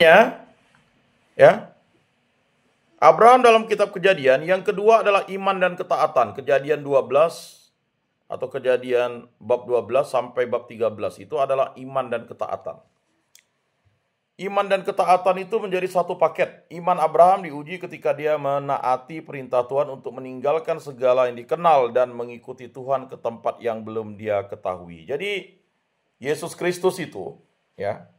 Ya, Abraham dalam kitab Kejadian, yang kedua adalah iman dan ketaatan. Kejadian 12 atau Kejadian bab 12 sampai bab 13 itu adalah iman dan ketaatan. Iman dan ketaatan itu menjadi satu paket. Iman Abraham diuji ketika dia menaati perintah Tuhan untuk meninggalkan segala yang dikenal dan mengikuti Tuhan ke tempat yang belum dia ketahui. Jadi Yesus Kristus itu, ya,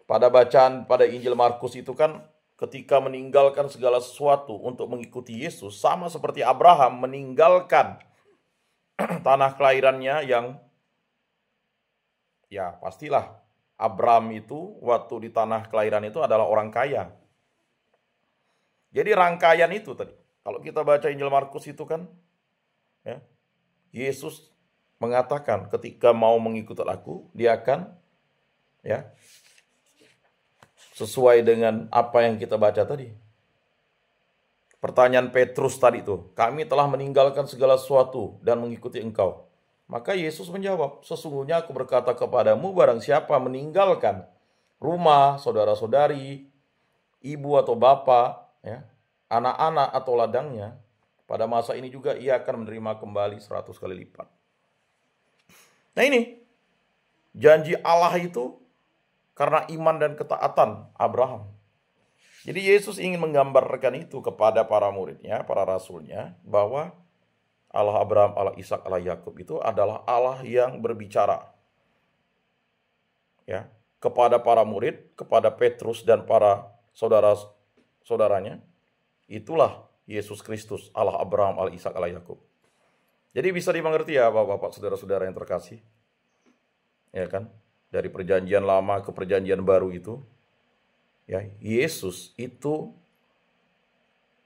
pada bacaan pada Injil Markus itu kan ketika meninggalkan segala sesuatu untuk mengikuti Yesus, sama seperti Abraham meninggalkan tanah kelahirannya yang, ya pastilah Abraham itu waktu di tanah kelahiran itu adalah orang kaya. Jadi rangkaian itu tadi. Kalau kita baca Injil Markus itu kan, ya, Yesus mengatakan ketika mau mengikuti aku, dia akan, ya, sesuai dengan apa yang kita baca tadi. Pertanyaan Petrus tadi itu, kami telah meninggalkan segala sesuatu dan mengikuti engkau. Maka Yesus menjawab, sesungguhnya aku berkata kepadamu, barang siapa meninggalkan rumah, saudara-saudari, ibu atau bapak, ya, anak-anak atau ladangnya, pada masa ini juga ia akan menerima kembali 100 kali lipat. Nah ini, janji Allah itu karena iman dan ketaatan Abraham. Jadi Yesus ingin menggambarkan itu kepada para muridnya, para rasulnya, bahwa Allah Abraham, Allah Ishak, Allah Yakub itu adalah Allah yang berbicara, ya, kepada para murid, kepada Petrus dan para saudara-saudaranya. Itulah Yesus Kristus, Allah Abraham, Allah Ishak, Allah Yakub. Jadi bisa dimengerti ya Bapak-bapak, saudara-saudara yang terkasih. Ya kan? Dari perjanjian lama ke perjanjian baru itu, ya, Yesus itu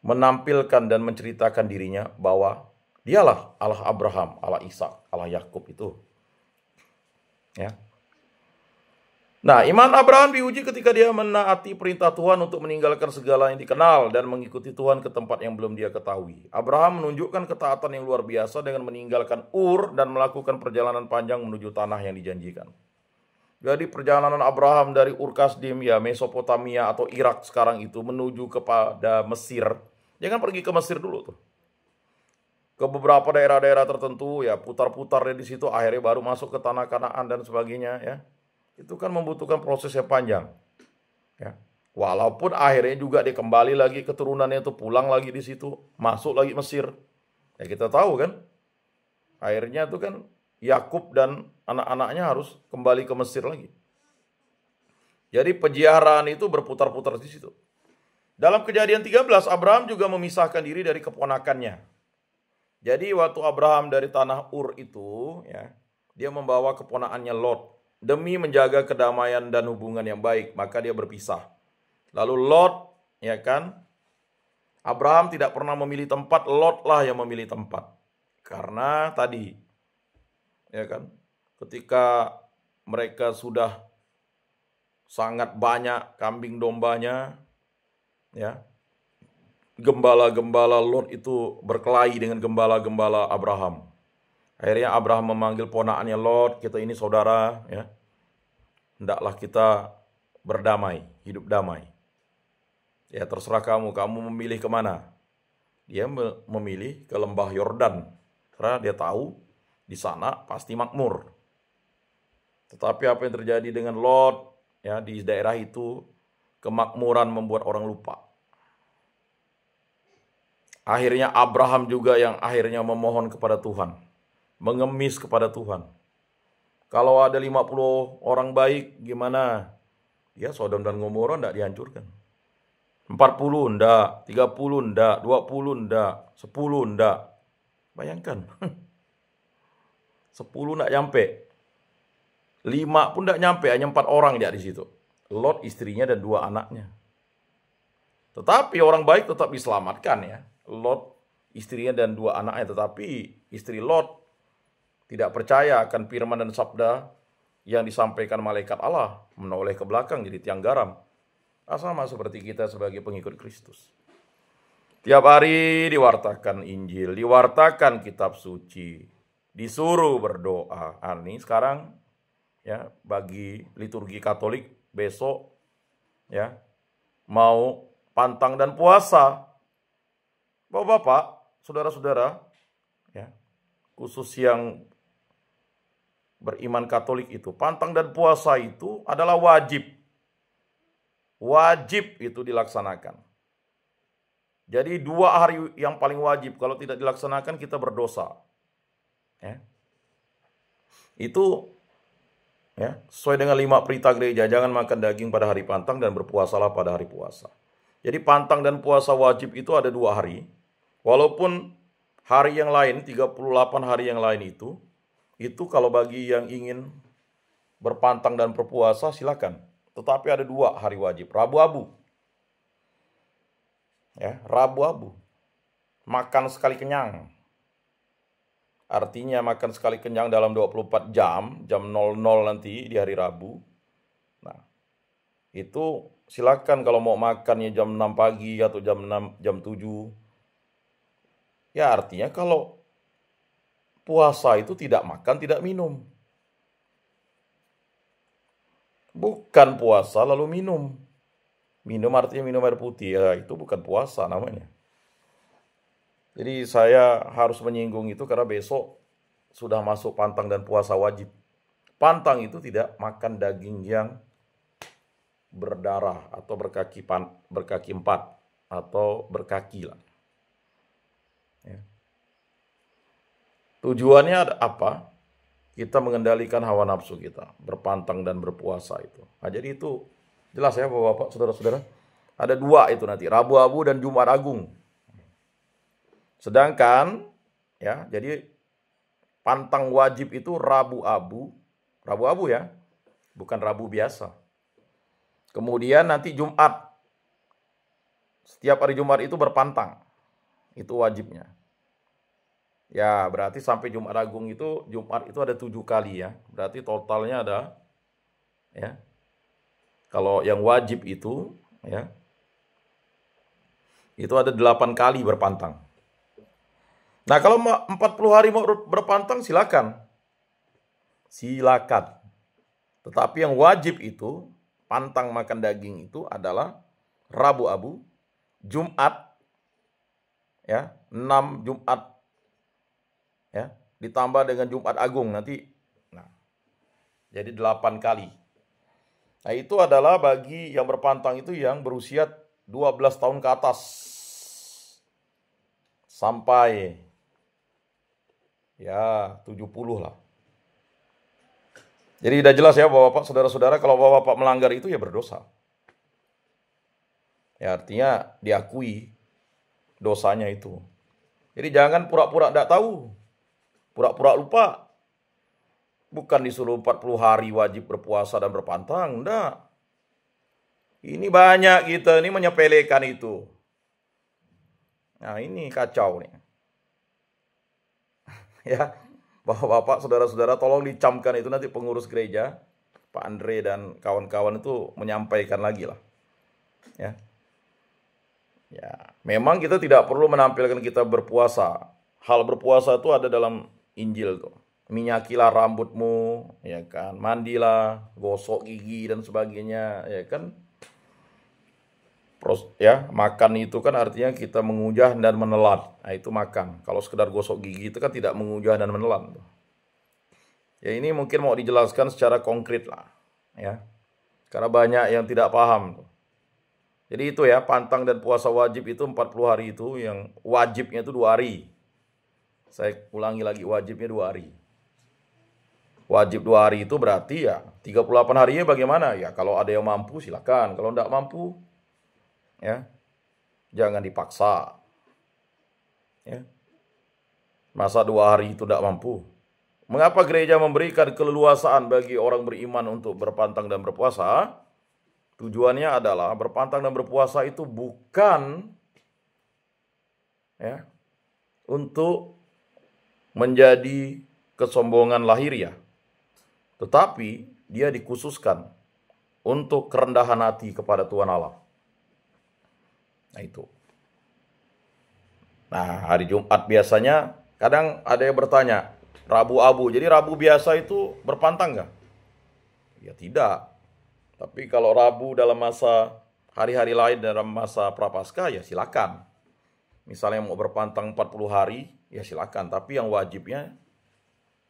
menampilkan dan menceritakan dirinya bahwa dialah Allah Abraham, Allah Ishak, Allah Yakub itu. Ya. Nah, iman Abraham diuji ketika dia menaati perintah Tuhan untuk meninggalkan segala yang dikenal dan mengikuti Tuhan ke tempat yang belum dia ketahui. Abraham menunjukkan ketaatan yang luar biasa dengan meninggalkan Ur dan melakukan perjalanan panjang menuju tanah yang dijanjikan. Jadi perjalanan Abraham dari Ur Kasdim, ya, Mesopotamia atau Irak sekarang itu menuju kepada Mesir. Jangan pergi ke Mesir dulu tuh. Ke beberapa daerah-daerah tertentu, ya, putar-putar di situ, akhirnya baru masuk ke tanah Kanaan dan sebagainya, ya. Itu kan membutuhkan proses yang panjang, ya. Walaupun akhirnya juga dia kembali lagi keturunannya itu pulang lagi di situ, masuk lagi Mesir. Ya kita tahu kan, akhirnya itu kan Yakub dan anak-anaknya harus kembali ke Mesir lagi. Jadi peziarahan itu berputar-putar di situ. Dalam Kejadian 13, Abraham juga memisahkan diri dari keponakannya. Jadi waktu Abraham dari tanah Ur itu, ya, dia membawa keponakannya Lot demi menjaga kedamaian dan hubungan yang baik, maka dia berpisah. Lalu Lot, ya kan, Abraham tidak pernah memilih tempat, Lot lah yang memilih tempat. Karena tadi, ya kan, ketika mereka sudah sangat banyak kambing dombanya, ya, gembala-gembala Lot itu berkelahi dengan gembala-gembala Abraham. Akhirnya Abraham memanggil ponakannya Lot, kita ini saudara, ya. Hendaklah kita berdamai, hidup damai. Ya terserah kamu memilih kemana. Dia memilih ke lembah Yordan, karena dia tahu di sana pasti makmur. Tetapi apa yang terjadi dengan Lot, ya, di daerah itu, kemakmuran membuat orang lupa. Akhirnya Abraham juga yang akhirnya memohon kepada Tuhan, mengemis kepada Tuhan. Kalau ada 50 orang baik, gimana? Ya, Sodom dan Gomora enggak dihancurkan. 40 enggak, 30 enggak, 20 enggak, 10 enggak. Bayangkan. 10 enggak nyampe. 5 pun enggak nyampe, hanya 4 orang dia di situ. Lot, istrinya dan 2 anaknya. Tetapi orang baik tetap diselamatkan, ya. Lot, istrinya dan 2 anaknya, tetapi istri Lot tidak percaya akan firman dan sabda yang disampaikan malaikat Allah, menoleh ke belakang jadi tiang garam. Sama seperti kita sebagai pengikut Kristus. Tiap hari diwartakan Injil, diwartakan kitab suci, disuruh berdoa. Ini sekarang, ya, bagi liturgi Katolik besok ya, mau pantang dan puasa. Bapak-bapak, saudara-saudara, ya, khusus yang beriman Katolik itu, pantang dan puasa itu adalah wajib. Wajib itu dilaksanakan. Jadi 2 hari yang paling wajib, kalau tidak dilaksanakan kita berdosa. Ya. Itu ya, sesuai dengan 5 perintah gereja, jangan makan daging pada hari pantang dan berpuasalah pada hari puasa. Jadi pantang dan puasa wajib itu ada 2 hari. Walaupun hari yang lain, 38 hari yang lain itu kalau bagi yang ingin berpantang dan berpuasa silakan. Tetapi ada 2 hari wajib, Rabu Abu. Ya, Rabu Abu. Makan sekali kenyang. Artinya makan sekali kenyang dalam 24 jam, jam 00 nanti di hari Rabu. Nah, itu silakan kalau mau makannya jam 6 pagi atau jam 6, jam 7. Ya artinya kalau puasa itu tidak makan, tidak minum. Bukan puasa lalu minum. Minum artinya minum air putih, ya itu bukan puasa namanya. Jadi saya harus menyinggung itu karena besok sudah masuk pantang dan puasa wajib. Pantang itu tidak makan daging yang berdarah atau berkaki 4 atau berkaki lah. Ya. Tujuannya ada apa? Kita mengendalikan hawa nafsu kita, berpantang dan berpuasa itu. Nah, jadi itu jelas ya Bapak-bapak, saudara-saudara. Ada 2 itu nanti, Rabu Abu dan Jumat Agung. Sedangkan ya, jadi pantang wajib itu Rabu Abu ya, bukan Rabu biasa. Kemudian nanti Jumat. Setiap hari Jumat itu berpantang. Itu wajibnya. Ya, berarti sampai Jumat Agung itu, Jumat itu ada 7 kali ya. Berarti totalnya ada, ya. Kalau yang wajib itu, ya, itu ada 8 kali berpantang. Nah, kalau 40 hari mau berpantang, silakan. Silakan. Tetapi yang wajib itu, pantang makan daging itu adalah Rabu Abu, Jumat, ya, 6 Jumat, ya, ditambah dengan Jumat Agung nanti. Nah, jadi 8 kali. Nah, itu adalah bagi yang berpantang itu yang berusia 12 tahun ke atas. Sampai ya 70 lah. Jadi udah jelas ya Bapak-bapak, saudara-saudara, kalau Bapak-bapak melanggar itu ya berdosa. Ya artinya diakui dosanya itu. Jadi jangan pura-pura tidak tahu. Pura-pura lupa. Bukan disuruh 40 hari wajib berpuasa dan berpantang, enggak. Ini banyak kita ini menyepelekan itu. Nah, ini kacau nih. Ya, Bapak-bapak, saudara-saudara, tolong dicamkan itu nanti pengurus gereja, Pak Andre dan kawan-kawan itu menyampaikan lagi lah. Ya. Ya, memang kita tidak perlu menampilkan kita berpuasa. Hal berpuasa itu ada dalam Injil tuh. Minyakilah rambutmu, ya kan, mandilah, gosok gigi dan sebagainya, ya kan. Ya, makan itu kan artinya kita mengujah dan menelan. Nah, itu makan. Kalau sekedar gosok gigi itu kan tidak mengujah dan menelan. Ya, ini mungkin mau dijelaskan secara konkret lah, ya. Karena banyak yang tidak paham. Jadi itu ya, pantang dan puasa wajib itu 40 hari itu, yang wajibnya itu 2 hari. Saya ulangi lagi, wajibnya 2 hari. Wajib 2 hari itu berarti ya 38 harinya bagaimana? Ya kalau ada yang mampu silakan, kalau tidak mampu ya jangan dipaksa. Ya. Masa 2 hari itu tidak mampu? Mengapa gereja memberikan keleluasaan bagi orang beriman untuk berpantang dan berpuasa? Tujuannya adalah berpantang dan berpuasa itu bukan ya untuk menjadi kesombongan lahiriah, tetapi dia dikhususkan untuk kerendahan hati kepada Tuhan Allah. Nah itu. Nah, hari Jumat biasanya kadang ada yang bertanya, Rabu Abu. Jadi Rabu biasa itu berpantang nggak? Ya tidak. Tapi kalau Rabu dalam masa hari-hari lain dalam masa Prapaskah ya silakan. Misalnya mau berpantang 40 hari ya silakan, tapi yang wajibnya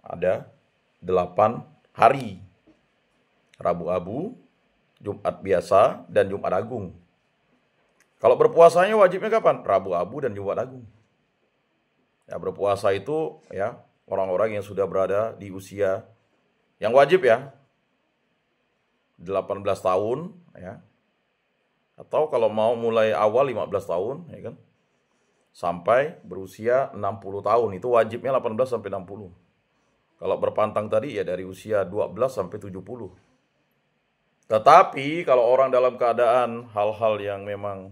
ada 8 hari. Rabu Abu, Jumat biasa, dan Jumat Agung. Kalau berpuasanya wajibnya kapan? Rabu Abu dan Jumat Agung. Ya, berpuasa itu ya orang-orang yang sudah berada di usia yang wajib ya 18 tahun ya. Atau kalau mau mulai awal 15 tahun ya kan. Sampai berusia 60 tahun itu wajibnya 18 sampai 60. Kalau berpantang tadi ya dari usia 12 sampai 70. Tetapi kalau orang dalam keadaan hal-hal yang memang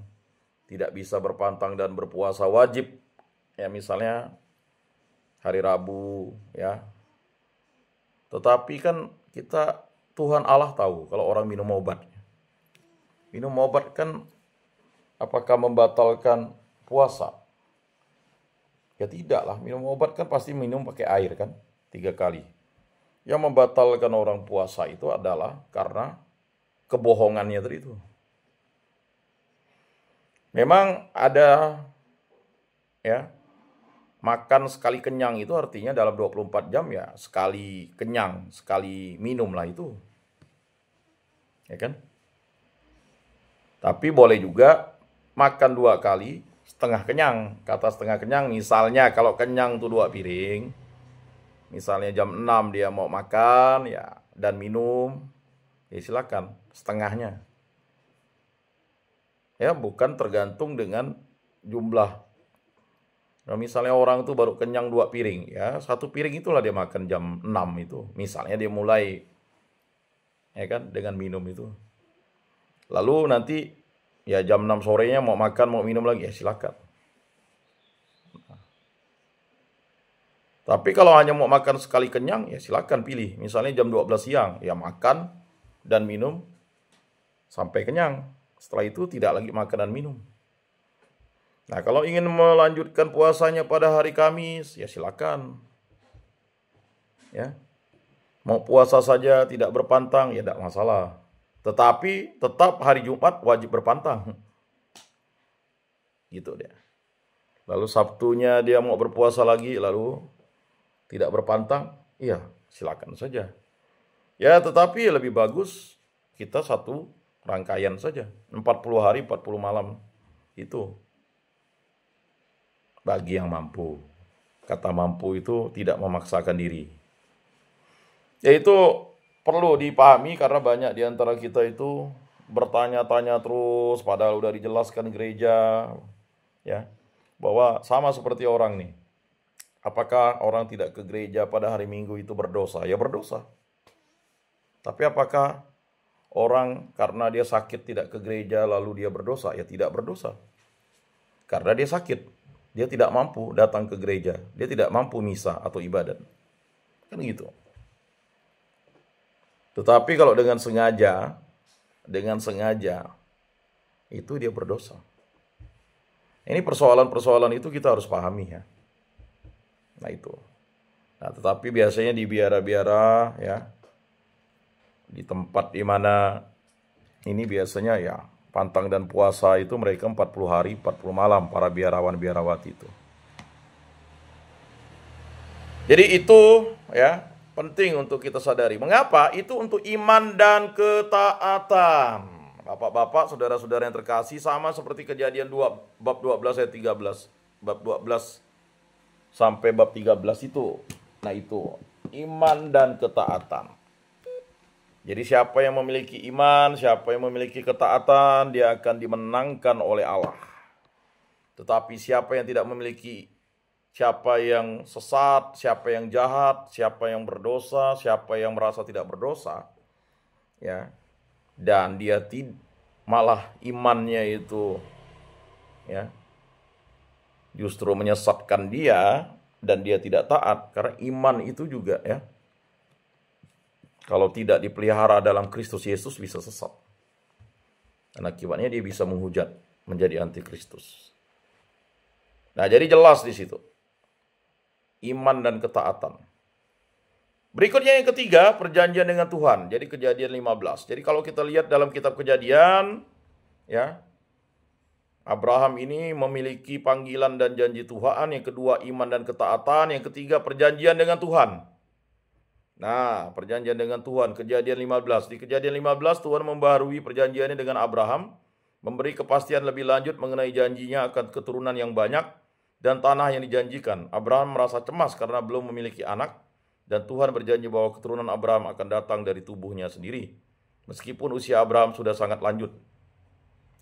tidak bisa berpantang dan berpuasa wajib, ya misalnya hari Rabu, ya. Tetapi kan kita, Tuhan Allah tahu kalau orang minum obat. Minum obat kan apakah membatalkan puasa? Ya tidak lah, minum obat kan pasti minum pakai air kan, 3 kali. Yang membatalkan orang puasa itu adalah karena kebohongannya tadi itu. Memang ada ya makan sekali kenyang itu artinya dalam 24 jam ya sekali kenyang, sekali minum lah itu. Ya kan? Tapi boleh juga makan 2 kali setengah kenyang. Kata setengah kenyang misalnya kalau kenyang tuh 2 piring. Misalnya jam 6 dia mau makan ya dan minum. Ya silakan setengahnya. Ya bukan tergantung dengan jumlah. Nah, misalnya orang itu baru kenyang 2 piring, ya 1 piring itulah dia makan jam 6 itu. Misalnya dia mulai ya kan dengan minum itu. Lalu nanti ya jam 6 sorenya mau makan mau minum lagi ya silakan. Tapi kalau hanya mau makan sekali kenyang ya silakan pilih. Misalnya jam 12 siang ya makan dan minum sampai kenyang. Setelah itu tidak lagi makan dan minum. Nah, kalau ingin melanjutkan puasanya pada hari Kamis, ya silakan. Ya. Mau puasa saja tidak berpantang, ya tidak masalah. Tetapi tetap hari Jumat wajib berpantang. Gitu dia. Lalu Sabtunya dia mau berpuasa lagi, lalu tidak berpantang, iya silakan saja. Ya, tetapi lebih bagus kita satu rangkaian saja. 40 hari, 40 malam itu. Bagi yang mampu. Kata mampu itu tidak memaksakan diri. Yaitu perlu dipahami karena banyak di antara kita itu bertanya-tanya terus padahal udah dijelaskan gereja ya bahwa sama seperti orang nih. Apakah orang tidak ke gereja pada hari Minggu itu berdosa? Ya berdosa. Tapi apakah orang karena dia sakit tidak ke gereja lalu dia berdosa? Ya tidak berdosa. Karena dia sakit. Dia tidak mampu datang ke gereja. Dia tidak mampu misa atau ibadat. Kan gitu. Tetapi kalau dengan sengaja itu dia berdosa. Ini persoalan-persoalan itu kita harus pahami ya. Nah itu. Nah, tetapi biasanya di biara-biara ya, di tempat di mana ini biasanya ya pantang dan puasa itu mereka 40 hari 40 malam para biarawan-biarawati itu. Jadi itu ya penting untuk kita sadari. Mengapa? Itu untuk iman dan ketaatan. Bapak-bapak, saudara-saudara yang terkasih, sama seperti Kejadian 2 bab 12 ayat 13. Bab 12 sampai bab 13 itu. Nah itu, iman dan ketaatan. Jadi siapa yang memiliki iman, siapa yang memiliki ketaatan, dia akan dimenangkan oleh Allah. Tetapi siapa yang tidak memiliki, siapa yang sesat, siapa yang jahat, siapa yang berdosa, siapa yang merasa tidak berdosa, ya, dan dia malah imannya itu, ya, justru menyesatkan dia dan dia tidak taat karena iman itu juga, ya, kalau tidak dipelihara dalam Kristus Yesus bisa sesat. Dan akibatnya dia bisa menghujat menjadi antikristus. Nah, jadi jelas di situ. Iman dan ketaatan. Berikutnya yang ketiga, perjanjian dengan Tuhan. Jadi Kejadian 15. Jadi kalau kita lihat dalam kitab Kejadian, ya, Abraham ini memiliki panggilan dan janji Tuhan. Yang kedua, iman dan ketaatan. Yang ketiga, perjanjian dengan Tuhan. Nah, perjanjian dengan Tuhan, Kejadian 15. Di Kejadian 15, Tuhan membaharui perjanjiannya dengan Abraham, memberi kepastian lebih lanjut mengenai janjinya akan keturunan yang banyak dan tanah yang dijanjikan. Abraham merasa cemas karena belum memiliki anak, dan Tuhan berjanji bahwa keturunan Abraham akan datang dari tubuhnya sendiri, meskipun usia Abraham sudah sangat lanjut.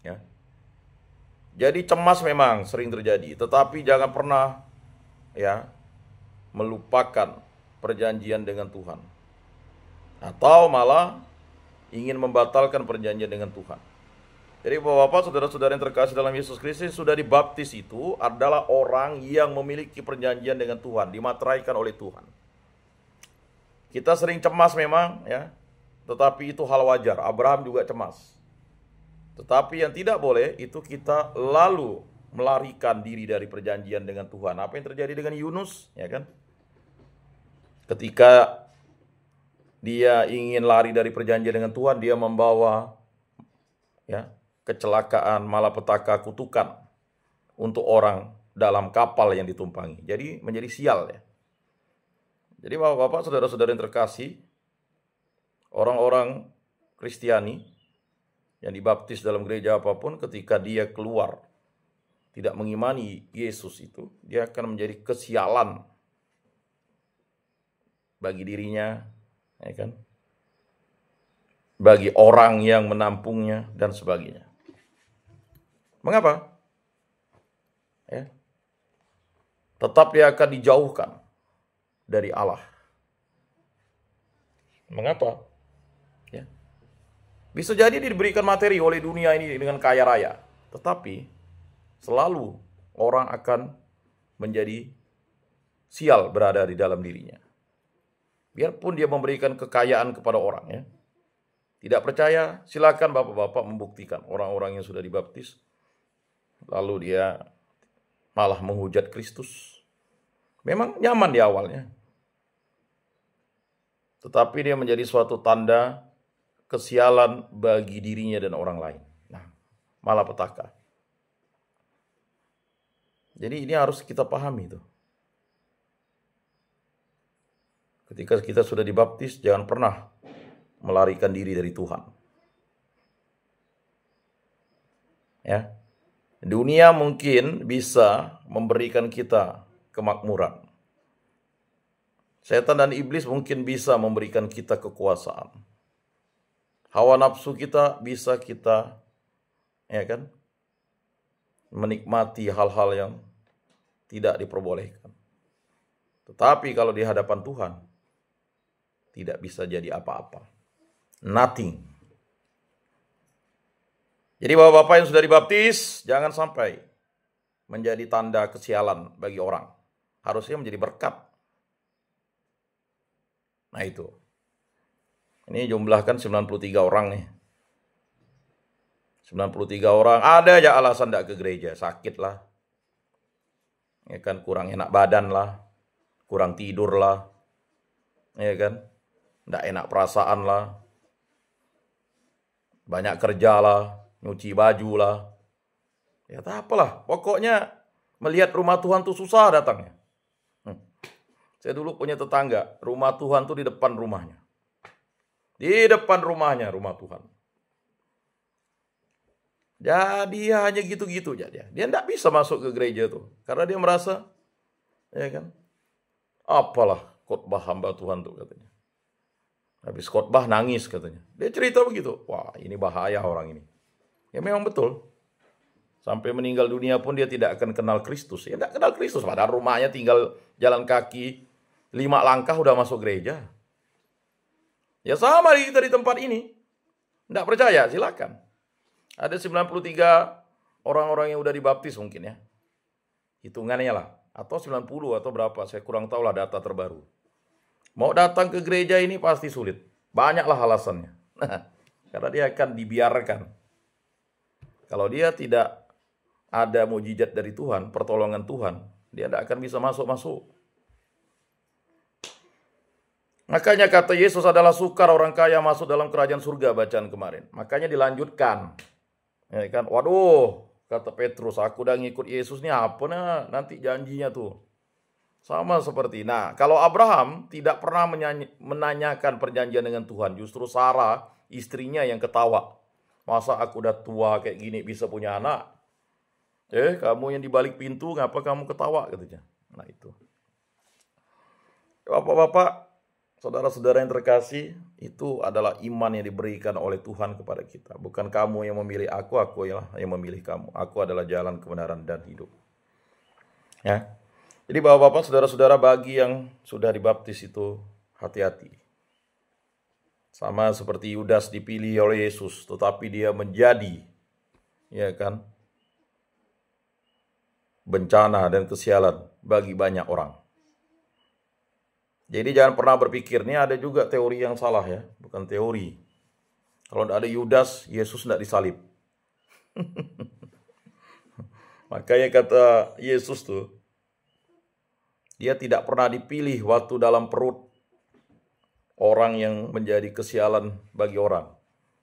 Ya. Jadi cemas memang sering terjadi, tetapi jangan pernah ya melupakan perjanjian dengan Tuhan, atau malah ingin membatalkan perjanjian dengan Tuhan. Jadi Bapak-bapak, saudara-saudara yang terkasih dalam Yesus Kristus, sudah dibaptis itu adalah orang yang memiliki perjanjian dengan Tuhan, dimateraikan oleh Tuhan. Kita sering cemas memang ya, tetapi itu hal wajar. Abraham juga cemas. Tetapi yang tidak boleh itu kita lalu melarikan diri dari perjanjian dengan Tuhan. Apa yang terjadi dengan Yunus, ya kan? Ketika dia ingin lari dari perjanjian dengan Tuhan, dia membawa ya kecelakaan, malapetaka, kutukan untuk orang dalam kapal yang ditumpangi. Jadi menjadi sial ya. Jadi Bapak-bapak, saudara-saudara yang terkasih, orang-orang Kristiani yang dibaptis dalam gereja apapun, ketika dia keluar tidak mengimani Yesus itu, dia akan menjadi kesialan bagi dirinya, ya kan? Bagi orang yang menampungnya dan sebagainya. Mengapa? Ya. Tetap dia akan dijauhkan dari Allah. Mengapa? Ya. Bisa jadi diberikan materi oleh dunia ini dengan kaya raya, tetapi selalu orang akan menjadi sial berada di dalam dirinya. Biarpun dia memberikan kekayaan kepada orang ya. Tidak percaya, silakan Bapak-bapak membuktikan orang-orang yang sudah dibaptis, lalu dia malah menghujat Kristus. Memang nyaman di awalnya, tetapi dia menjadi suatu tanda kesialan bagi dirinya dan orang lain. Nah, malapetaka. Jadi ini harus kita pahami tuh. Ketika kita sudah dibaptis, jangan pernah melarikan diri dari Tuhan. Ya. Dunia mungkin bisa memberikan kita kemakmuran. Setan dan iblis mungkin bisa memberikan kita kekuasaan. Hawa nafsu kita bisa kita, ya kan, menikmati hal-hal yang tidak diperbolehkan. Tetapi kalau di hadapan Tuhan, tidak bisa jadi apa-apa. Nothing. Jadi Bapak-bapak yang sudah dibaptis, jangan sampai menjadi tanda kesialan bagi orang. Harusnya menjadi berkat. Nah itu. Ini jumlahkan 93 orang nih. 93 orang, ada aja alasan tidak ke gereja. Sakit lah. Ya kan, kurang enak badan lah. Kurang tidur lah. Ya kan. Tidak enak perasaan lah. Banyak kerja lah. Nyuci baju lah. Ya tak apalah. Pokoknya melihat rumah Tuhan tuh susah datangnya. Saya dulu punya tetangga. Rumah Tuhan tuh di depan rumahnya. Di depan rumahnya rumah Tuhan. Jadi hanya gitu-gitu aja. Dia tidak bisa masuk ke gereja tuh. Karena dia merasa, ya kan, apalah khotbah hamba Tuhan tuh katanya. Habis khotbah nangis katanya. Dia cerita begitu. Wah, ini bahaya orang ini. Ya memang betul. Sampai meninggal dunia pun dia tidak akan kenal Kristus. Ya tidak kenal Kristus. Padahal rumahnya tinggal jalan kaki 5 langkah udah masuk gereja. Ya sama kita di tempat ini. Tidak percaya, silakan. Ada 93 orang-orang yang udah dibaptis mungkin ya. Hitungannya lah. Atau 90 atau berapa. Saya kurang tahu lah data terbaru. Mau datang ke gereja ini pasti sulit. Banyaklah alasannya. Karena dia akan dibiarkan. Kalau dia tidak ada mukjizat dari Tuhan, pertolongan Tuhan, dia tidak akan bisa masuk-masuk. Makanya kata Yesus adalah sukar orang kaya masuk dalam kerajaan surga, bacaan kemarin. Makanya dilanjutkan. Ya kan? Waduh, kata Petrus, aku udah ngikut Yesus nih, apa nah nanti janjinya tuh. Sama seperti. Nah, kalau Abraham tidak pernah menanyakan perjanjian dengan Tuhan, justru Sarah, istrinya yang ketawa. Masa aku udah tua kayak gini bisa punya anak? Kamu yang di balik pintu, ngapa kamu ketawa? Katanya. Nah itu. Bapak-bapak, saudara-saudara yang terkasih, itu adalah iman yang diberikan oleh Tuhan kepada kita. Bukan kamu yang memilih aku yang memilih kamu. Aku adalah jalan kebenaran dan hidup. Ya. Jadi bapak-bapak, saudara-saudara, bagi yang sudah dibaptis itu hati-hati. Sama seperti Yudas dipilih oleh Yesus, tetapi dia menjadi, ya kan, bencana dan kesialan bagi banyak orang. Jadi jangan pernah berpikir, ini ada juga teori yang salah ya, bukan teori. Kalau tidak ada Yudas, Yesus tidak disalib. Makanya kata Yesus tuh, dia tidak pernah dipilih waktu dalam perut orang yang menjadi kesialan bagi orang.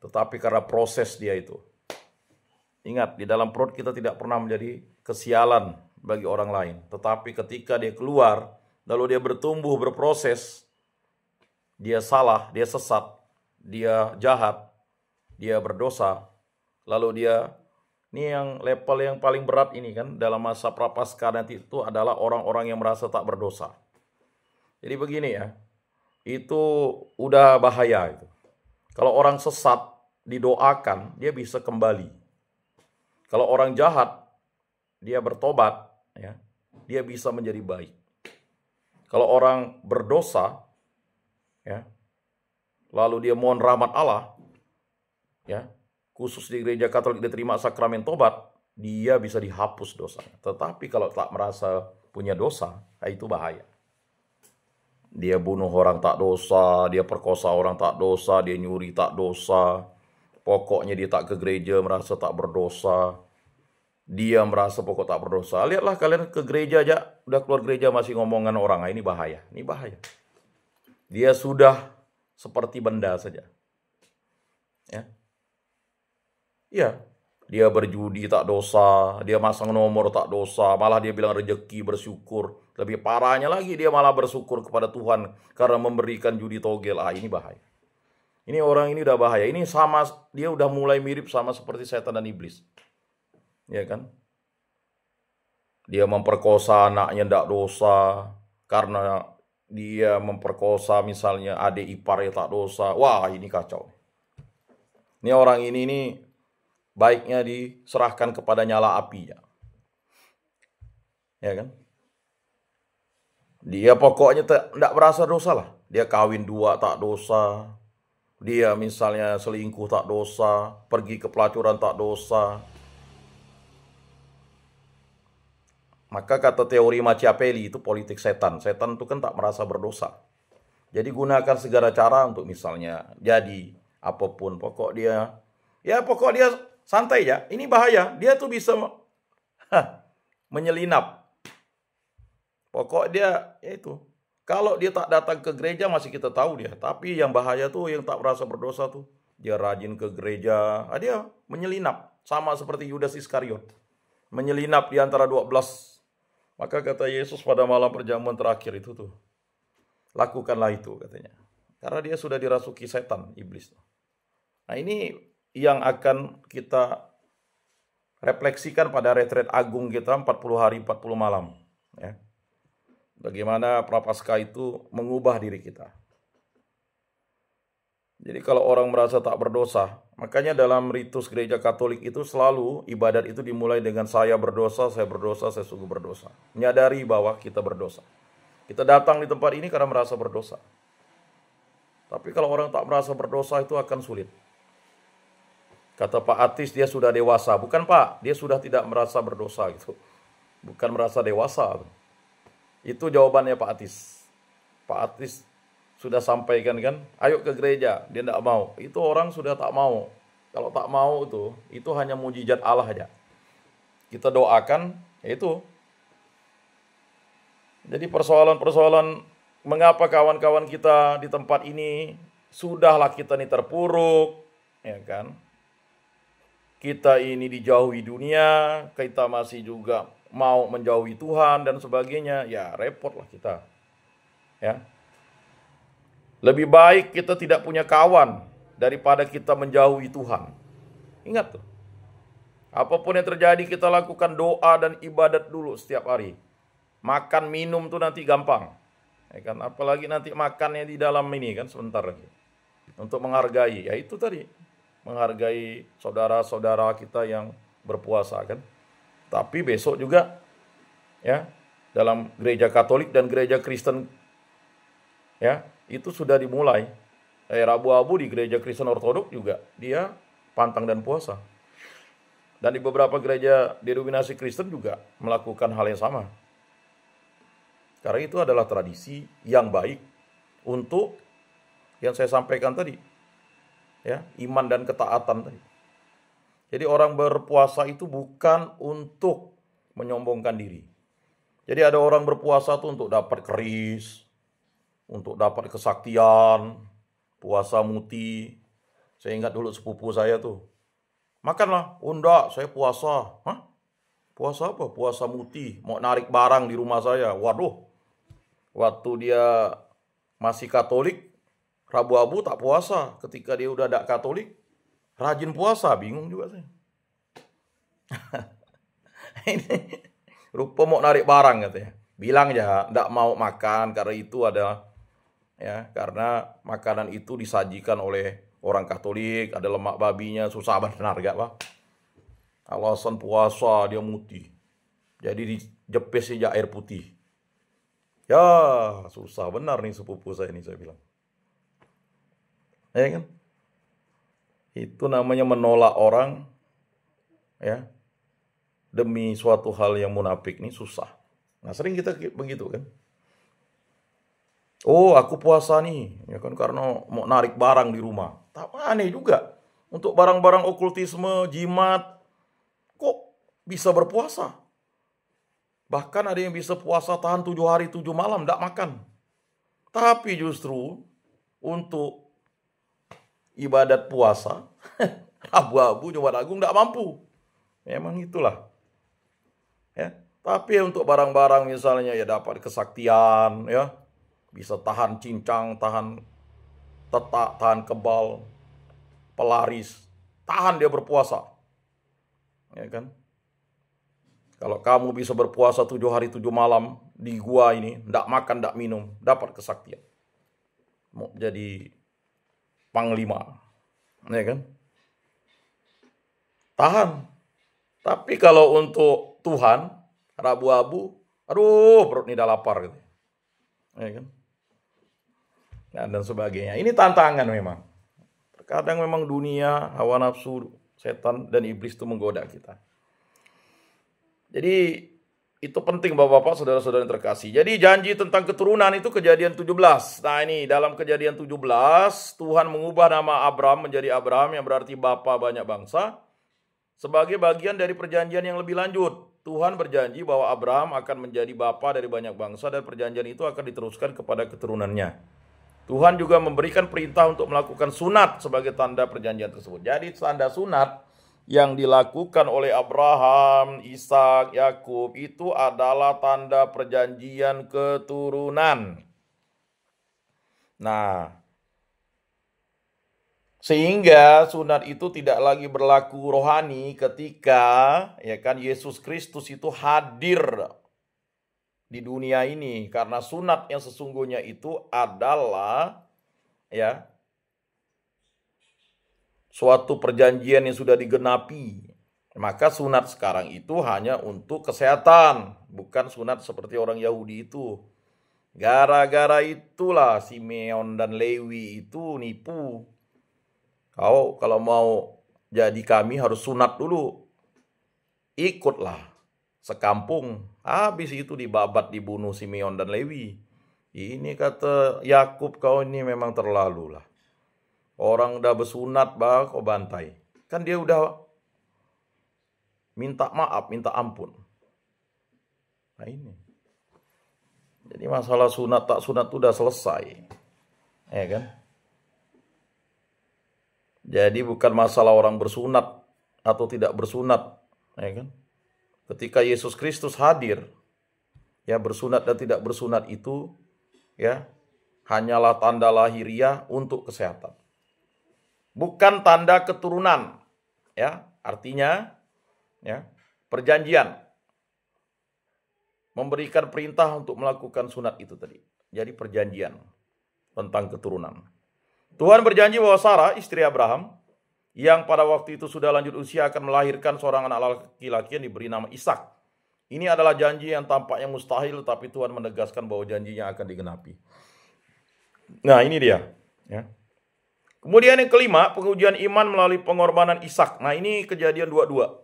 Tetapi karena proses dia itu. Ingat, di dalam perut kita tidak pernah menjadi kesialan bagi orang lain. Tetapi ketika dia keluar, lalu dia bertumbuh, berproses, dia salah, dia sesat, dia jahat, dia berdosa, lalu dia, ini yang level yang paling berat ini kan, dalam masa prapaskah nanti itu adalah orang-orang yang merasa tak berdosa. Jadi begini ya, itu udah bahaya itu. Kalau orang sesat didoakan, dia bisa kembali. Kalau orang jahat, dia bertobat, ya, dia bisa menjadi baik. Kalau orang berdosa, ya, lalu dia mohon rahmat Allah, ya, khusus di gereja Katolik dia terima sakramen tobat, dia bisa dihapus dosanya. Tetapi kalau tak merasa punya dosa, itu bahaya. Dia bunuh orang tak dosa, dia perkosa orang tak dosa, dia nyuri tak dosa, pokoknya dia tak ke gereja merasa tak berdosa. Dia merasa pokok tak berdosa. Lihatlah kalian ke gereja aja, udah keluar gereja masih ngomongan orang. Ini bahaya, ini bahaya. Dia sudah seperti benda saja. Ya. Iya, dia berjudi tak dosa, dia masang nomor tak dosa, malah dia bilang rezeki bersyukur. Lebih parahnya lagi dia malah bersyukur kepada Tuhan karena memberikan judi togel. Ini bahaya. Ini orang ini udah bahaya. Ini sama, dia udah mulai mirip sama seperti setan dan iblis. Ya kan? Dia memperkosa anaknya ndak dosa karena dia memperkosa misalnya adik iparnya tak dosa. Wah, ini kacau. Ini orang ini nih baiknya diserahkan kepada nyala apinya. Ya kan? Dia pokoknya tidak merasa dosa lah. Dia kawin dua tak dosa. Dia misalnya selingkuh tak dosa. Pergi ke pelacuran tak dosa. Maka kata teori Machiavelli itu politik setan. Setan itu kan tak merasa berdosa. Jadi gunakan segala cara untuk misalnya jadi apapun. Pokok dia santai ya. Ini bahaya. Dia tuh bisa menyelinap. Pokok dia itu. Kalau dia tak datang ke gereja masih kita tahu dia. Tapi yang bahaya tuh yang tak merasa berdosa tuh. Dia rajin ke gereja. Dia menyelinap. Sama seperti Yudas Iskariot. Menyelinap di antara 12. Maka kata Yesus pada malam perjamuan terakhir itu tuh. Lakukanlah itu katanya. Karena dia sudah dirasuki setan, iblis. Nah ini yang akan kita refleksikan pada retret agung kita 40 hari 40 malam. Ya. Bagaimana prapaskah itu mengubah diri kita. Jadi kalau orang merasa tak berdosa, makanya dalam ritus gereja Katolik itu selalu ibadat itu dimulai dengan saya berdosa, saya sungguh berdosa. Menyadari bahwa kita berdosa. Kita datang di tempat ini karena merasa berdosa. Tapi kalau orang tak merasa berdosa itu akan sulit. Kata Pak Atis dia sudah dewasa. Bukan Pak, dia sudah tidak merasa berdosa gitu. Bukan merasa dewasa. Itu jawabannya Pak Atis. Pak Atis sudah sampaikan kan, ayo ke gereja, dia tidak mau. Itu orang sudah tak mau. Kalau tak mau itu hanya mujizat Allah aja. Kita doakan, itu. Jadi persoalan-persoalan mengapa kawan-kawan kita di tempat ini sudahlah kita ini terpuruk, ya kan? Kita ini dijauhi dunia, kita masih juga mau menjauhi Tuhan dan sebagainya, ya repotlah kita. Ya. Lebih baik kita tidak punya kawan daripada kita menjauhi Tuhan. Ingat tuh. Apapun yang terjadi kita lakukan doa dan ibadat dulu setiap hari. Makan minum tuh nanti gampang. Ya kan? Apalagi nanti makannya di dalam ini kan sebentar lagi. Untuk menghargai, ya itu tadi. Menghargai saudara-saudara kita yang berpuasa kan. Tapi besok juga ya dalam gereja Katolik dan gereja Kristen ya itu sudah dimulai. Rabu-Abu di gereja Kristen Ortodok juga dia pantang dan puasa. Dan di beberapa gereja denominasi Kristen juga melakukan hal yang sama. Karena itu adalah tradisi yang baik untuk yang saya sampaikan tadi. Ya, iman dan ketaatan tadi. Jadi orang berpuasa itu bukan untuk menyombongkan diri. Jadi ada orang berpuasa tuh untuk dapat keris, untuk dapat kesaktian, puasa muti. Saya ingat dulu sepupu saya tuh. Makanlah, oh enggak, saya puasa. Hah? Puasa apa? Puasa muti. Mau narik barang di rumah saya. Waduh, waktu dia masih Katolik, Rabu-Abu tak puasa. Ketika dia udah ada Katolik, rajin puasa. Bingung juga saya. Ini rupa mau narik barang katanya. Bilang aja, enggak mau makan karena itu ada ya, karena makanan itu disajikan oleh orang Katolik, ada lemak babinya, susah benar gak Pak? Alasan puasa dia muti. Jadi dijepes aja air putih. Ya, susah benar nih sepupu saya ini saya bilang. Ya kan? Itu namanya menolak orang ya demi suatu hal yang munafik nih susah. Nah, sering kita begitu kan. Oh, aku puasa nih, ya kan karena mau narik barang di rumah. Tak aneh juga. Untuk barang-barang okultisme, jimat, kok bisa berpuasa? Bahkan ada yang bisa puasa tahan 7 hari 7 malam, tidak makan. Tapi justru untuk ibadat puasa, Rabu-Abu Jumat Agung tidak mampu. Memang itulah. Ya. Tapi untuk barang-barang misalnya ya dapat kesaktian, ya bisa tahan cincang, tahan tetak, tahan kebal, pelaris, tahan dia berpuasa. Ya kan? Kalau kamu bisa berpuasa 7 hari 7 malam di gua ini, ndak makan, ndak minum, dapat kesaktian. Mau jadi panglima. Ya kan? Tahan. Tapi kalau untuk Tuhan, Rabu-Abu, aduh perut ini dah lapar gitu. Ya kan? Nah, dan sebagainya. Ini tantangan memang. Terkadang memang dunia, hawa nafsu, setan, dan iblis itu menggoda kita. Jadi itu penting Bapak-bapak, saudara-saudara yang terkasih. Jadi janji tentang keturunan itu Kejadian 17. Nah ini dalam Kejadian 17, Tuhan mengubah nama Abram menjadi Abraham yang berarti bapa banyak bangsa. Sebagai bagian dari perjanjian yang lebih lanjut. Tuhan berjanji bahwa Abraham akan menjadi bapa dari banyak bangsa dan perjanjian itu akan diteruskan kepada keturunannya. Tuhan juga memberikan perintah untuk melakukan sunat sebagai tanda perjanjian tersebut. Jadi tanda sunat yang dilakukan oleh Abraham, Ishak, Yakub itu adalah tanda perjanjian keturunan. Nah, sehingga sunat itu tidak lagi berlaku rohani ketika ya kan Yesus Kristus itu hadir di dunia ini, karena sunat yang sesungguhnya itu adalah ya suatu perjanjian yang sudah digenapi. Maka sunat sekarang itu hanya untuk kesehatan, bukan sunat seperti orang Yahudi itu. Gara-gara itulah Simeon dan Lewi itu nipu. Kau kalau mau jadi kami harus sunat dulu. Ikutlah sekampung. Habis itu dibabat, dibunuh Simeon dan Lewi. Ini kata Yakub, kau ini memang terlalu lah. Orang udah bersunat bah kau bantai. Kan dia udah minta maaf, minta ampun. Nah ini. Jadi masalah sunat tak sunat itu udah selesai. Ya kan? Jadi bukan masalah orang bersunat atau tidak bersunat, ya kan? Ketika Yesus Kristus hadir, ya bersunat dan tidak bersunat itu ya hanyalah tanda lahiriah untuk kesehatan. Bukan tanda keturunan, ya. Artinya ya, perjanjian memberikan perintah untuk melakukan sunat itu tadi. Jadi perjanjian tentang keturunan. Tuhan berjanji bahwa Sarah, istri Abraham, yang pada waktu itu sudah lanjut usia akan melahirkan seorang anak laki-laki yang diberi nama Ishak. Ini adalah janji yang tampaknya mustahil, tapi Tuhan menegaskan bahwa janjinya akan digenapi. Nah, ini dia. Ya. Kemudian yang kelima, pengujian iman melalui pengorbanan Ishak. Nah, ini Kejadian 22.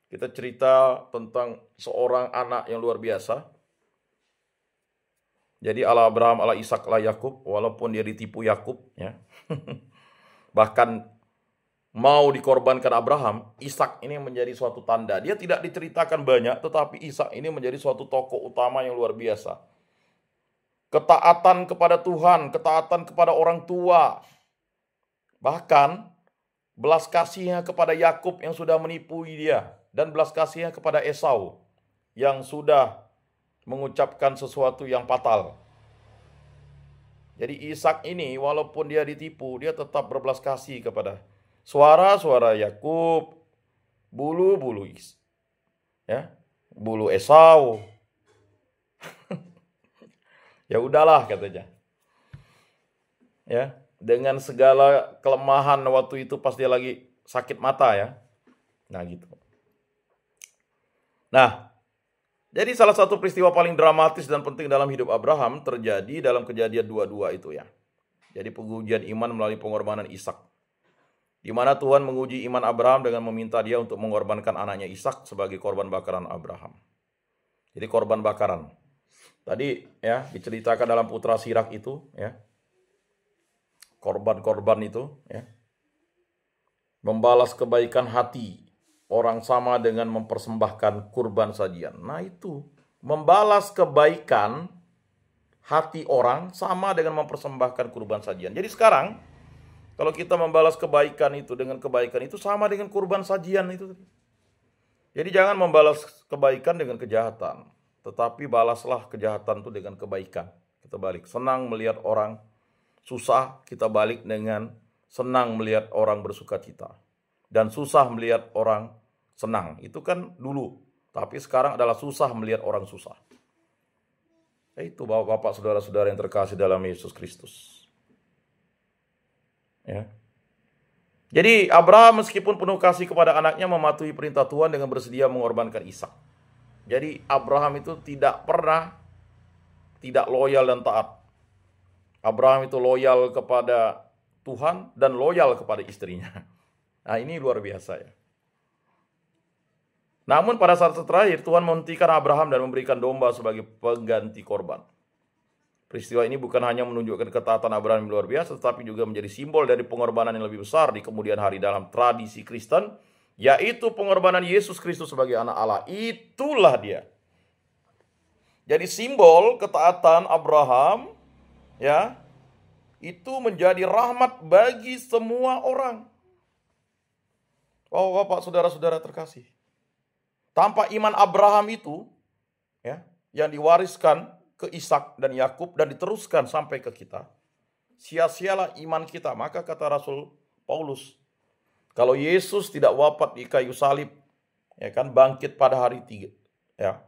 Kita cerita tentang seorang anak yang luar biasa. Jadi Allah Abraham, Allah Ishak, Allah Yakub, walaupun dia ditipu Yakub, ya. Bahkan mau dikorbankan Abraham, Ishak ini menjadi suatu tanda. Dia tidak diceritakan banyak, tetapi Ishak ini menjadi suatu tokoh utama yang luar biasa. Ketaatan kepada Tuhan, ketaatan kepada orang tua. Bahkan belas kasihnya kepada Yakub yang sudah menipu dia, dan belas kasihnya kepada Esau yang sudah mengucapkan sesuatu yang fatal. Jadi Ishak ini walaupun dia ditipu, dia tetap berbelas kasih kepada suara-suara Yakub, bulu-bulu ya, bulu Esau. Ya udahlah katanya. Ya, dengan segala kelemahan waktu itu pas dia lagi sakit mata ya. Nah gitu. Nah, jadi salah satu peristiwa paling dramatis dan penting dalam hidup Abraham terjadi dalam Kejadian 22 itu ya. Jadi pengujian iman melalui pengorbanan Ishak. Di mana Tuhan menguji iman Abraham dengan meminta dia untuk mengorbankan anaknya Ishak sebagai korban bakaran Abraham. Jadi korban bakaran. Tadi ya diceritakan dalam Putra Sirak itu ya. Korban-korban itu ya. Membalas kebaikan hati orang sama dengan mempersembahkan kurban sajian. Nah itu, membalas kebaikan hati orang sama dengan mempersembahkan kurban sajian. Jadi sekarang, kalau kita membalas kebaikan itu dengan kebaikan itu sama dengan kurban sajian itu. Jadi jangan membalas kebaikan dengan kejahatan, tetapi balaslah kejahatan itu dengan kebaikan. Kita balik, senang melihat orang susah, kita balik dengan senang melihat orang bersuka cita. Dan susah melihat orang senang. Itu kan dulu. Tapi sekarang adalah susah melihat orang susah. Itu Bapak-bapak, saudara-saudara yang terkasih dalam Yesus Kristus. Ya. Jadi Abraham meskipun penuh kasih kepada anaknya mematuhi perintah Tuhan dengan bersedia mengorbankan Ishak. Jadi Abraham itu tidak pernah tidak loyal dan taat. Abraham itu loyal kepada Tuhan dan loyal kepada istrinya. Nah ini luar biasa ya. Namun pada saat terakhir Tuhan menghentikan Abraham dan memberikan domba sebagai pengganti korban. Peristiwa ini bukan hanya menunjukkan ketaatan Abraham yang luar biasa, tetapi juga menjadi simbol dari pengorbanan yang lebih besar di kemudian hari dalam tradisi Kristen, yaitu pengorbanan Yesus Kristus sebagai anak Allah. Itulah dia. Jadi simbol ketaatan Abraham ya, itu menjadi rahmat bagi semua orang. Oh Bapak, saudara-saudara terkasih. Tanpa iman Abraham itu, ya, yang diwariskan ke Ishak dan Yakub dan diteruskan sampai ke kita, sia-sialah iman kita. Maka kata Rasul Paulus, kalau Yesus tidak wafat di kayu salib, ya kan, bangkit pada hari 3, ya,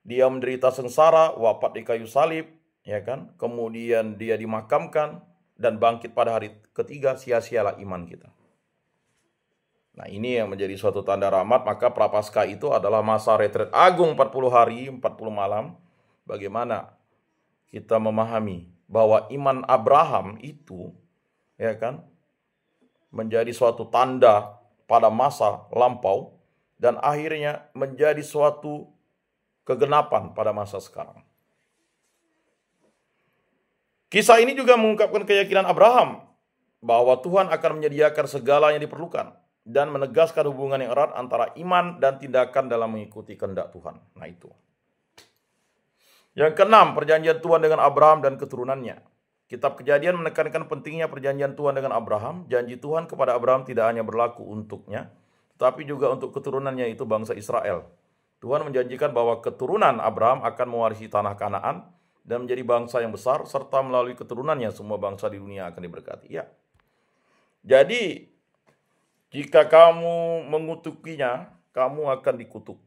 dia menderita sengsara, wafat di kayu salib, ya kan, kemudian dia dimakamkan dan bangkit pada hari ketiga, sia-sialah iman kita. Nah ini yang menjadi suatu tanda rahmat. Maka Prapaskah itu adalah masa retret agung 40 hari, 40 malam. Bagaimana kita memahami bahwa iman Abraham itu, ya kan, menjadi suatu tanda pada masa lampau dan akhirnya menjadi suatu kegenapan pada masa sekarang. Kisah ini juga mengungkapkan keyakinan Abraham bahwa Tuhan akan menyediakan segala yang diperlukan dan menegaskan hubungan yang erat antara iman dan tindakan dalam mengikuti kehendak Tuhan. Nah itu. Yang keenam, perjanjian Tuhan dengan Abraham dan keturunannya. Kitab Kejadian menekankan pentingnya perjanjian Tuhan dengan Abraham. Janji Tuhan kepada Abraham tidak hanya berlaku untuknya, tetapi juga untuk keturunannya, itu bangsa Israel. Tuhan menjanjikan bahwa keturunan Abraham akan mewarisi tanah Kanaan dan menjadi bangsa yang besar, serta melalui keturunannya semua bangsa di dunia akan diberkati. Ya. Jadi, jika kamu mengutukinya, kamu akan dikutuk.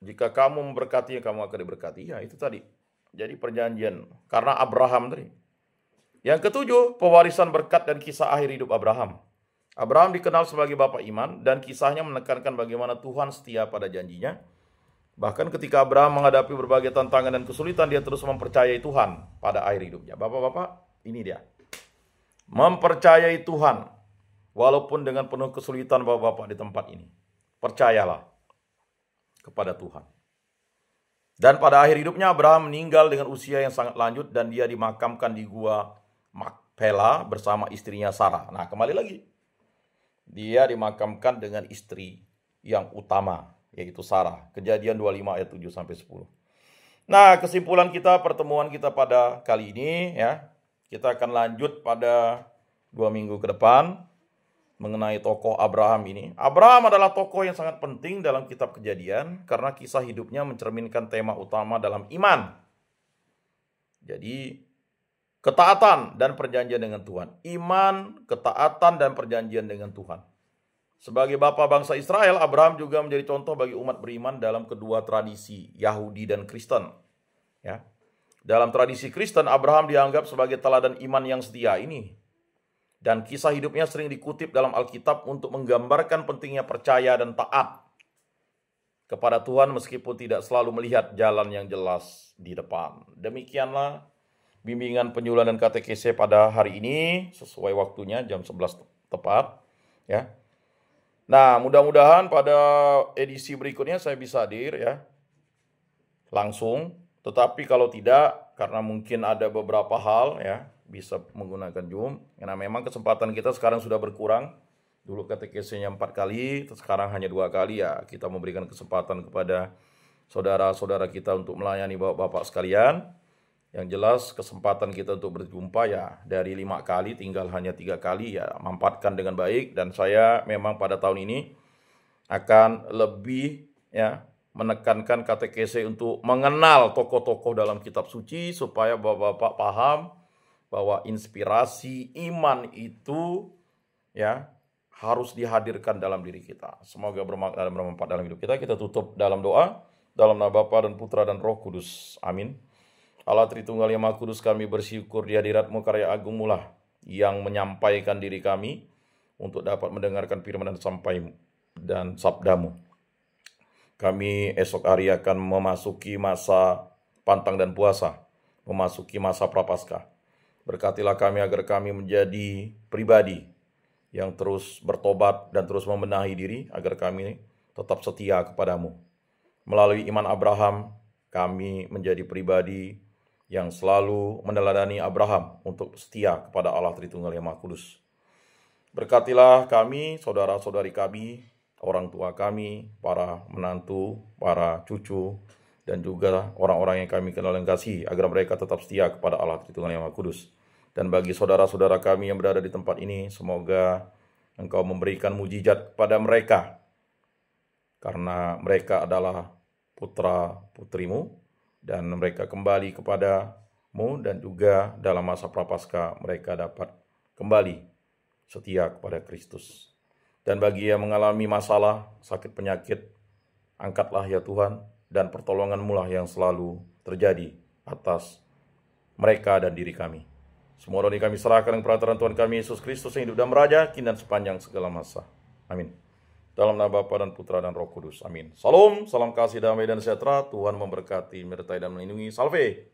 Jika kamu memberkatinya, kamu akan diberkati. Ya, itu tadi. Jadi perjanjian karena Abraham tadi. Yang ketujuh, pewarisan berkat dan kisah akhir hidup Abraham. Abraham dikenal sebagai bapa iman dan kisahnya menekankan bagaimana Tuhan setia pada janjinya. Bahkan ketika Abraham menghadapi berbagai tantangan dan kesulitan, dia terus mempercayai Tuhan pada akhir hidupnya. Bapak-bapak, ini dia. Mempercayai Tuhan walaupun dengan penuh kesulitan bapak-bapak di tempat ini. Percayalah kepada Tuhan. Dan pada akhir hidupnya Abraham meninggal dengan usia yang sangat lanjut dan dia dimakamkan di gua Makpela bersama istrinya Sarah. Nah, kembali lagi. Dia dimakamkan dengan istri yang utama, yaitu Sarah. Kejadian 25 ayat 7 sampai 10. Nah, kesimpulan kita, pertemuan kita pada kali ini ya. Kita akan lanjut pada 2 minggu ke depan mengenai tokoh Abraham ini. Abraham adalah tokoh yang sangat penting dalam kitab Kejadian karena kisah hidupnya mencerminkan tema utama dalam iman. Jadi, ketaatan dan perjanjian dengan Tuhan. Iman, ketaatan, dan perjanjian dengan Tuhan. Sebagai bapa bangsa Israel, Abraham juga menjadi contoh bagi umat beriman dalam kedua tradisi, Yahudi dan Kristen. Ya. Dalam tradisi Kristen, Abraham dianggap sebagai teladan iman yang setia ini. Dan kisah hidupnya sering dikutip dalam Alkitab untuk menggambarkan pentingnya percaya dan taat kepada Tuhan meskipun tidak selalu melihat jalan yang jelas di depan. Demikianlah bimbingan penyuluhan dan katekese pada hari ini sesuai waktunya jam 11 tepat. Ya. Nah, mudah-mudahan pada edisi berikutnya saya bisa hadir ya langsung. Tetapi kalau tidak, karena mungkin ada beberapa hal ya, bisa menggunakan Zoom. Karena memang kesempatan kita sekarang sudah berkurang. Dulu katekesenya 4 kali, sekarang hanya 2 kali ya. Kita memberikan kesempatan kepada saudara-saudara kita untuk melayani bapak-bapak sekalian. Yang jelas kesempatan kita untuk berjumpa ya dari 5 kali tinggal hanya 3 kali ya. Manfaatkan dengan baik. Dan saya memang pada tahun ini akan lebih ya menekankan katekese untuk mengenal tokoh-tokoh dalam kitab suci supaya bapak-bapak paham bahwa inspirasi iman itu ya harus dihadirkan dalam diri kita. Semoga bermakna dan bermanfaat dalam hidup kita. Kita tutup dalam doa, dalam nama Bapa dan Putra dan Roh Kudus. Amin. Allah Tritunggal yang Maha Kudus, kami bersyukur di hadirat-Mu, karya agung-Mu lah yang menyampaikan diri kami untuk dapat mendengarkan firman dan sabda-Mu. Kami esok hari akan memasuki masa pantang dan puasa, memasuki masa prapaskah. Berkatilah kami agar kami menjadi pribadi yang terus bertobat dan terus membenahi diri agar kami tetap setia kepadamu. Melalui iman Abraham, kami menjadi pribadi yang selalu meneladani Abraham untuk setia kepada Allah Tritunggal yang Maha Kudus. Berkatilah kami, saudara-saudari kami, orang tua kami, para menantu, para cucu, dan juga orang-orang yang kami kenal dan kasih, agar mereka tetap setia kepada Allah Tritunggal yang Maha Kudus. Dan bagi saudara-saudara kami yang berada di tempat ini, semoga Engkau memberikan mujizat kepada mereka, karena mereka adalah putra-putrimu, dan mereka kembali kepadamu, dan juga dalam masa prapaskah mereka dapat kembali setia kepada Kristus. Dan bagi yang mengalami masalah, sakit penyakit, angkatlah ya Tuhan, dan pertolongan-Mu lah yang selalu terjadi atas mereka dan diri kami. Semua doa kami serahkan dengan peraturan Tuhan kami Yesus Kristus yang hidup dan meraja, kini dan sepanjang segala masa. Amin. Dalam nama Bapa dan Putra dan Roh Kudus. Amin. Salam, salam kasih, damai dan sejahtera. Tuhan memberkati, menyertai dan melindungi. Salve.